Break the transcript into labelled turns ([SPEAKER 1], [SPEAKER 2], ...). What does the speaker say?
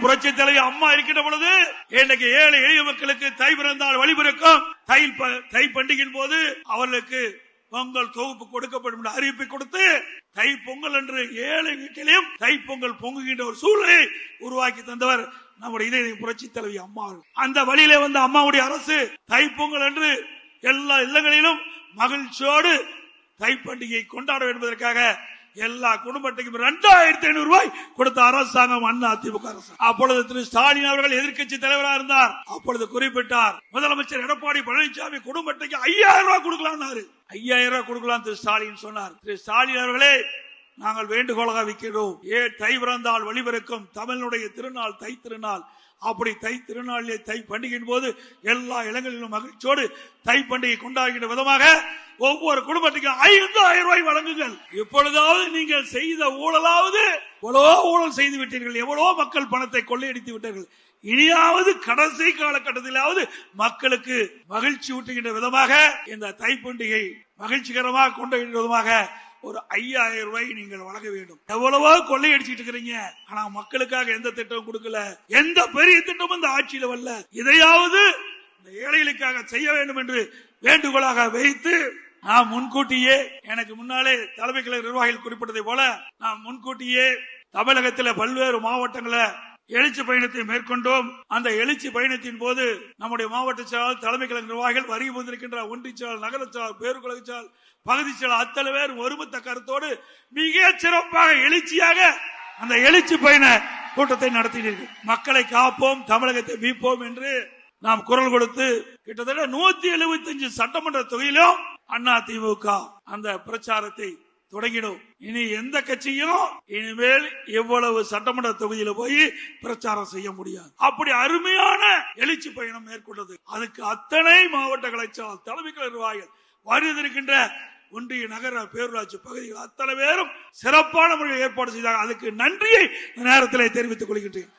[SPEAKER 1] புரட்சி தலைவி அம்மா இருக்கின்ற பொழுது இன்னைக்கு ஏழை எளிய மக்களுக்கு தை பிறந்தால் வழிபிறக்கும் தை பண்டிகையின் போது அவர்களுக்கு பொங்கல் தொகுப்பு கொடுக்கப்படும் என்று அறிவிப்பை கொடுத்து தை பொங்கல் என்று ஏழை வீட்டிலையும் தை பொங்கல் பொங்குகின்ற ஒரு சூழ்நிலை உருவாக்கி தந்தவர் நம்முடைய இதய புரட்சி தலைவி அம்மா. அந்த வழியிலே வந்த அம்மாவுடைய அரசு தை பொங்கல் என்று எல்லா இல்லங்களிலும் மகிழ்ச்சியோடு தை பண்டிகையை கொண்டாட என்பதற்காக எல்லா குடும்பத்தையும் 2500 ரூபாய் கொடுத்த அரசாங்கம் அண்ணா திமுக அரசு. அப்பொழுது திரு ஸ்டாலின் அவர்கள் எதிர்க்கட்சி தலைவராக இருந்தார். அப்பொழுது குறிப்பிட்டார், முதலமைச்சர் எடப்பாடி பழனிசாமி குடும்பத்தைக்கு 5000 ரூபாய் கொடுக்கலாம். 5000 ரூபாய் கொடுக்கலாம் திரு ஸ்டாலின் சொன்னார். திரு ஸ்டாலின் அவர்களே, நாங்கள் வேண்டுகோளாக வைக்கிறோம், தை பிறந்தால் வழிபிறக்கும் தமிழனுடைய திருநாள் தை திருநாள். அப்படி தை திருநாளிலே தை பண்டிகையின் போது எல்லா இடங்களிலும் மகிழ்ச்சியோடு தை பண்டிகை கொண்டாடுகின்ற விதமாக ஒவ்வொரு குடும்பத்துக்கும் 5000 ரூபாய் வழங்குங்கள். எப்பொழுதாவது நீங்கள் செய்த ஊழலாவது எவ்வளவோ ஊழல் செய்து விட்டீர்கள், எவ்வளவோ மக்கள் பணத்தை கொள்ளையடித்து விட்டீர்கள். இனியாவது கடைசி காலகட்டத்திலாவது மக்களுக்கு மகிழ்ச்சி ஊட்டுகின்ற விதமாக இந்த தை பண்டிகை மகிழ்ச்சிகரமாக கொண்டாடுகின்ற விதமாக ஒரு 5000 ரூபாய் நீங்கள் வழங்க வேண்டும். எவ்வளவோ கொள்ளையடிச்சிட்டு இருக்கிறீங்க, ஆனா மக்களுக்காக எந்த திட்டமும் கொடுக்கல, எந்த பெரிய திட்டமும் இந்த ஆட்சியில வரல. இதையாவது இந்த ஏழைகளுக்காக செய்ய வேண்டும் என்று வேண்டுகோளாக வைத்து நாம் முன்கூட்டியே, எனக்கு முன்னாலே தலைமை கழக நிர்வாகிகள் குறிப்பிட்டதை போல நாம் முன்கூட்டியே தமிழகத்தில் பல்வேறு மாவட்டங்களில் எழுச்சி பயணத்தை மேற்கொண்டோம். அந்த எழுச்சி பயணத்தின் போது நம்முடைய மாவட்ட செயலாளர், தலைமை கழக நிர்வாகிகள், வருகை வந்திருக்கின்ற ஒன்றிய செயலாளர், நகர செயலாளர், பேருக்கழக செயலாளர், பகுதி செயலாளர் அத்தனை பேர் ஒருமித்த கருத்தோடு மிக சிறப்பாக எழுச்சியாக அந்த எழுச்சி பயண கூட்டத்தை நடத்தினீர்கள். மக்களை காப்போம், தமிழகத்தை மீட்போம் என்று நாம் குரல் கொடுத்து கிட்டத்தட்ட 175 சட்டமன்ற தொகுதியிலும் அண்ணா திமுக அந்த பிரச்சாரத்தை தொடங்கினோம். இனி எந்த கட்சியும் இனிமேல் எவ்வளவு சட்டமன்ற தொகுதியில போய் பிரச்சாரம் செய்ய முடியாது. அப்படி அருமையான எழுச்சி பயணம் மேற்கொண்டது. அதுக்கு அத்தனை மாவட்ட கலைச்சால் தலைமை கழக நிர்வாகிகள், வருகின்ற ஒன்றிய நகர பேரூராட்சி பகுதிகள் அத்தனை பேரும் சிறப்பான முறையில் ஏற்பாடு செய்தார்கள். அதுக்கு நன்றியை நேரத்தில் தெரிவித்துக் கொள்கின்றேன்.